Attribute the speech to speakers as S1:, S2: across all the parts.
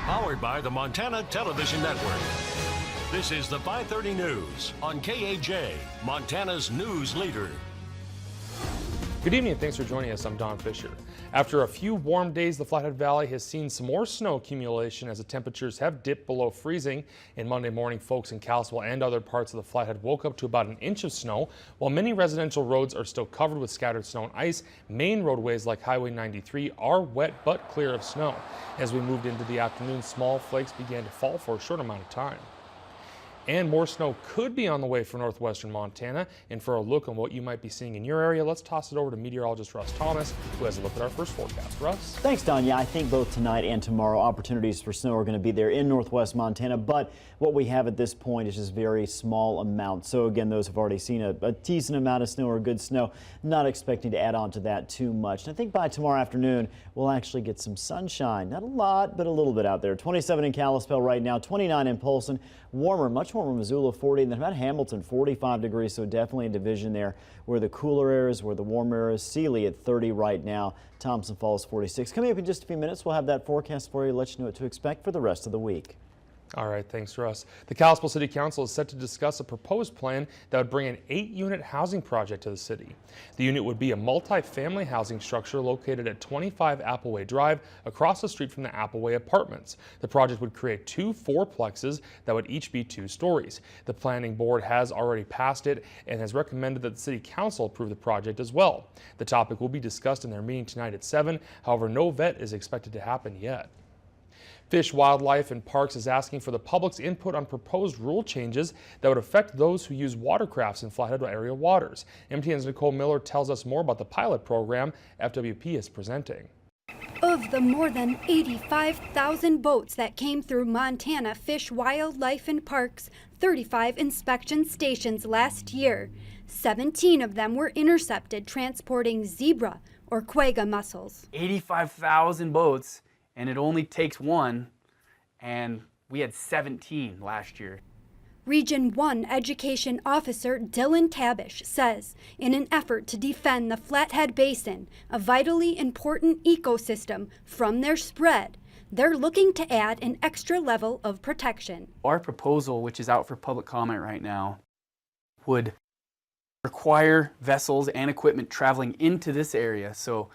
S1: Powered by the Montana Television Network. This is the 530 News on KAJ, Montana's news leader.
S2: Good evening and thanks for joining us. I'm Don Fisher. After a few warm days, the Flathead Valley has seen some more snow accumulation as the temperatures have dipped below freezing. And Monday morning, folks in Kalispell and other parts of the Flathead woke up to about an inch of snow. While many residential roads are still covered with scattered snow and ice, main roadways like Highway 93 are wet but clear of snow. As we moved into the afternoon, small flakes began to fall for a short amount of time. And more snow could be on the way for northwestern Montana. And for a look on what you might be seeing in your area, let's toss it over to meteorologist Russ Thomas, who has a look at our first forecast. Russ?
S3: Thanks, Don. Yeah, I think both tonight and tomorrow opportunities for snow are going to be there in northwest Montana, but what we have at this point is just very small amounts. So again, those have already seen a decent amount of snow or good snow, not expecting to add on to that too much. And I think by tomorrow afternoon, we'll actually get some sunshine. Not a lot, but a little bit out there. 27 in Kalispell right now, 29 in Polson, warmer, much warmer in Missoula, 40, and then about Hamilton, 45 degrees, so definitely a division there where the cooler air is, where the warmer air is. Sealy at 30 right now, Thompson Falls 46. Coming up in just a few minutes, we'll have that forecast for you, let you know what to expect for the rest of the week.
S2: All right, thanks, Russ. The Kalispell City Council is set to discuss a proposed plan that would bring an 8-unit housing project to the city. The unit would be a multi-family housing structure located at 25 Appleway Drive across the street from the Appleway Apartments. The project would create 2 fourplexes that would each be 2 stories. The planning board has already passed it and has recommended that the City Council approve the project as well. The topic will be discussed in their meeting tonight at 7. However, no vet is expected to happen yet. Fish, Wildlife, and Parks is asking for the public's input on proposed rule changes that would affect those who use watercrafts in Flathead area waters. MTN's Nicole Miller tells us more about the pilot program FWP is presenting.
S4: Of the more than 85,000 boats that came through Montana Fish, Wildlife, and Parks 35 inspection stations last year, 17 of them were intercepted transporting zebra or quagga mussels.
S5: 85,000 boats. And it only takes one, and we had 17 last year.
S4: Region 1 Education Officer Dylan Tabish says, in an effort to defend the Flathead Basin, a vitally important ecosystem from their spread, they're looking to add an extra level of protection.
S5: Our proposal, which is out for public comment right now, would require vessels and equipment traveling into this area. So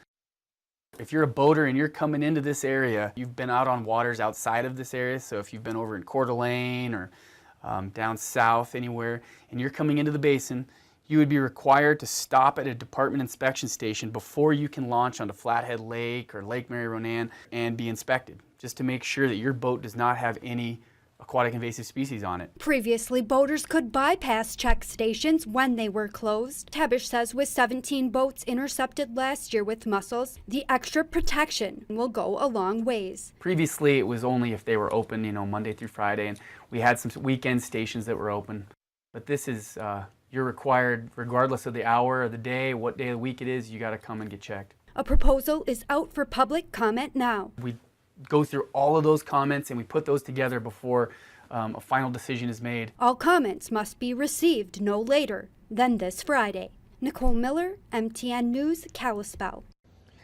S5: if you're a boater and you're coming into this area, you've been out on waters outside of this area, so if you've been over in Coeur d'Alene or down south anywhere, and you're coming into the basin, you would be required to stop at a department inspection station before you can launch onto Flathead Lake or Lake Mary Ronan and be inspected, just to make sure that your boat does not have any aquatic invasive species on it.
S4: Previously, boaters could bypass check stations when they were closed. Tabish says with 17 boats intercepted last year with mussels, the extra protection will go a long ways.
S5: Previously, it was only if they were open, Monday through Friday, and we had some weekend stations that were open. But this is, you're required, regardless of the hour of the day, what day of the week it is, you got to come and get checked.
S4: A proposal is out for public comment now.
S5: We go through all of those comments and we put those together before a final decision is made.
S4: All comments must be received no later than this Friday. Nicole Miller, MTN News, Kalispell.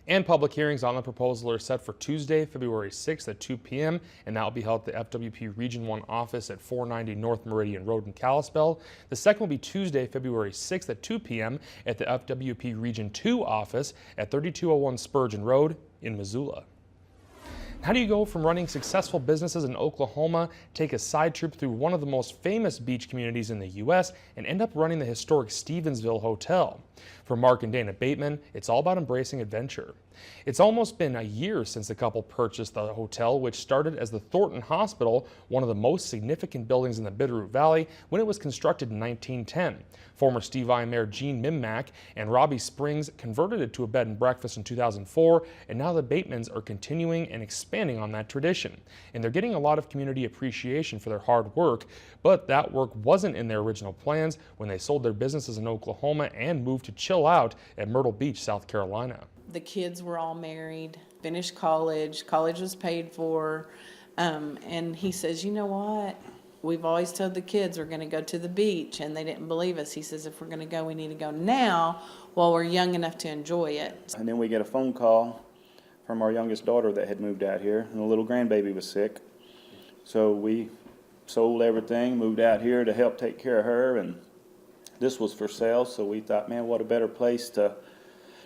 S2: And public hearings on the proposal are set for Tuesday, February 6th at 2 p.m. and that will be held at the FWP Region 1 office at 490 North Meridian Road in Kalispell. The second will be Tuesday, February 6th at 2 p.m. at the FWP Region 2 office at 3201 Spurgeon Road in Missoula. How do you go from running successful businesses in Oklahoma, take a side trip through one of the most famous beach communities in the U.S., and end up running the historic Stevensville Hotel? For Mark and Dana Bateman, it's all about embracing adventure. It's almost been a year since the couple purchased the hotel, which started as the Thornton Hospital, one of the most significant buildings in the Bitterroot Valley, when it was constructed in 1910. Former Steve I Mayor Gene Mimmack and Robbie Springs converted it to a bed and breakfast in 2004, and now the Batemans are continuing and expanding on that tradition. And they're getting a lot of community appreciation for their hard work, but that work wasn't in their original plans when they sold their businesses in Oklahoma and moved to chill out at Myrtle Beach, South Carolina.
S6: The kids were all married, finished college was paid for, and he says, you know what? We've always told the kids we're going to go to the beach, and they didn't believe us. He says, if we're going to go, we need to go now while we're young enough to enjoy it.
S7: And then we get a phone call from our youngest daughter that had moved out here, and the little grandbaby was sick. So we sold everything, moved out here to help take care of her, and this was for sale. So we thought, man, what a better place to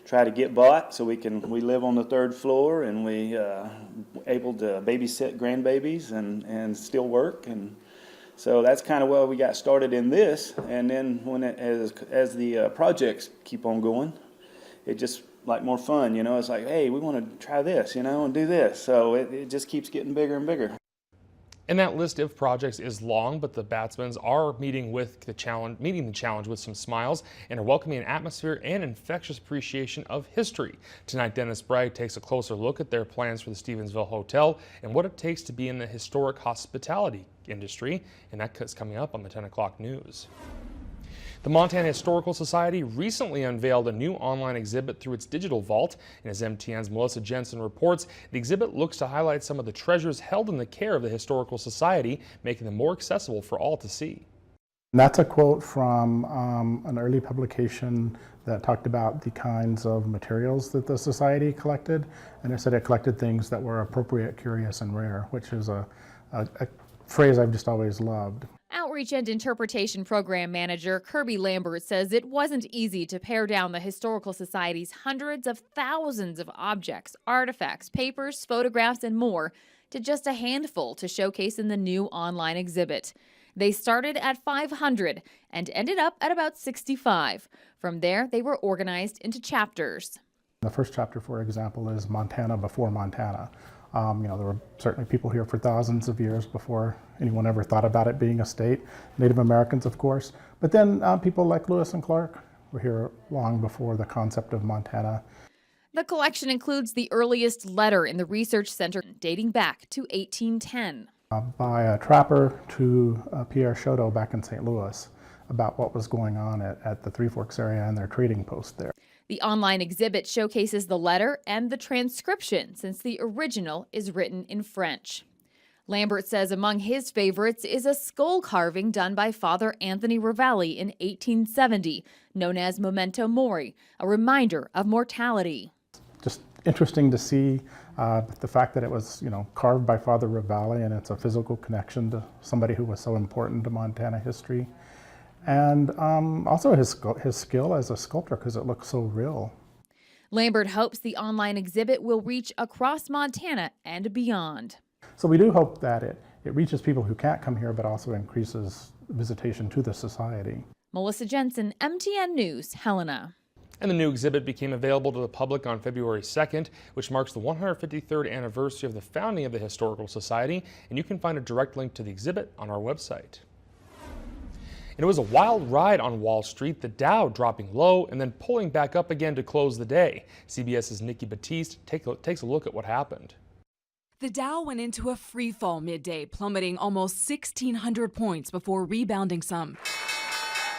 S7: try to get bought. So we live on the 3rd floor, and we able to babysit grandbabies and still work. And so that's kind of where we got started in this. And then as the projects keep on going, it just like more fun, you know. It's like, hey, we want to try this, you know, and do this. So it just keeps getting bigger and bigger.
S2: And that list of projects is long, but the Batsmans are meeting the challenge with some smiles and are welcoming an atmosphere and infectious appreciation of history. Tonight, Dennis Bragg takes a closer look at their plans for the Stevensville Hotel and what it takes to be in the historic hospitality industry, and that's coming up on the 10 o'clock news. The Montana Historical Society recently unveiled a new online exhibit through its digital vault, and as MTN's Melissa Jensen reports, the exhibit looks to highlight some of the treasures held in the care of the Historical Society, making them more accessible for all to see.
S8: That's a quote from an early publication that talked about the kinds of materials that the Society collected, and it said it collected things that were appropriate, curious, and rare, which is a phrase I've just always loved.
S9: Outreach and Interpretation Program Manager Kirby Lambert says it wasn't easy to pare down the Historical Society's hundreds of thousands of objects, artifacts, papers, photographs, and more to just a handful to showcase in the new online exhibit. They started at 500 and ended up at about 65. From there, they were organized into chapters.
S8: The first chapter, for example, is Montana before Montana. There were certainly people here for thousands of years before anyone ever thought about it being a state. Native Americans, of course, but then people like Lewis and Clark were here long before the concept of Montana.
S9: The collection includes the earliest letter in the research center dating back to 1810.
S8: By a trapper to Pierre Chouteau back in St. Louis about what was going on at the Three Forks area and their trading post there.
S9: The online exhibit showcases the letter and the transcription, since the original is written in French. Lambert says among his favorites is a skull carving done by Father Anthony Ravalli in 1870, known as Memento Mori, a reminder of mortality.
S8: Just interesting to see the fact that it was, carved by Father Ravalli, and it's a physical connection to somebody who was so important to Montana history. And also his skill as a sculptor, because it looks so real.
S9: Lambert hopes the online exhibit will reach across Montana and beyond.
S8: So we do hope that it reaches people who can't come here, but also increases visitation to the Society.
S9: Melissa Jensen, MTN News, Helena.
S2: And the new exhibit became available to the public on February 2nd, which marks the 153rd anniversary of the founding of the Historical Society, and you can find a direct link to the exhibit on our website. And it was a wild ride on Wall Street, the Dow dropping low and then pulling back up again to close the day. CBS's Nikki Batiste takes a look at what happened.
S10: The Dow went into a free fall midday, plummeting almost 1,600 points before rebounding some.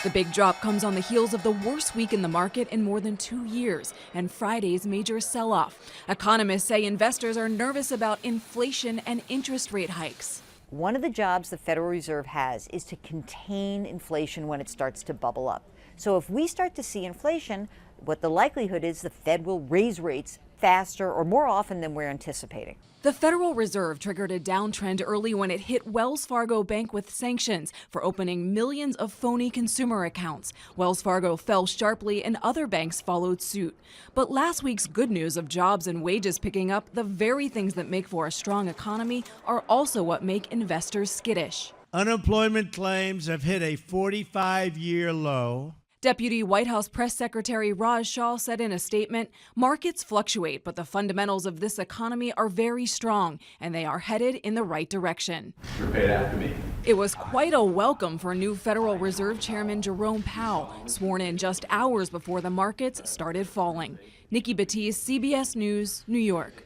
S10: The big drop comes on the heels of the worst week in the market in more than 2 years and Friday's major sell-off. Economists say investors are nervous about inflation and interest rate hikes.
S11: One of the jobs the Federal Reserve has is to contain inflation when it starts to bubble up. So if we start to see inflation, what the likelihood is the Fed will raise rates faster or more often than we're anticipating.
S10: The Federal Reserve triggered a downtrend early when it hit Wells Fargo Bank with sanctions for opening millions of phony consumer accounts. Wells Fargo fell sharply and other banks followed suit. But last week's good news of jobs and wages picking up, the very things that make for a strong economy, are also what make investors skittish.
S12: Unemployment claims have hit a 45-year low.
S10: Deputy White House Press Secretary Raj Shah said in a statement, markets fluctuate, but the fundamentals of this economy are very strong, and they are headed in the right direction.
S13: Repeat after me.
S10: It was quite a welcome for new Federal Reserve Chairman Jerome Powell, sworn in just hours before the markets started falling. Nikki Batiste, CBS News, New York.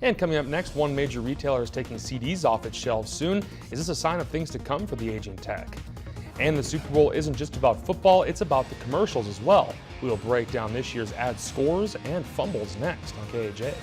S2: And coming up next, one major retailer is taking CDs off its shelves soon. Is this a sign of things to come for the aging tech? And the Super Bowl isn't just about football, it's about the commercials as well. We will break down this year's ad scores and fumbles next on KAJ.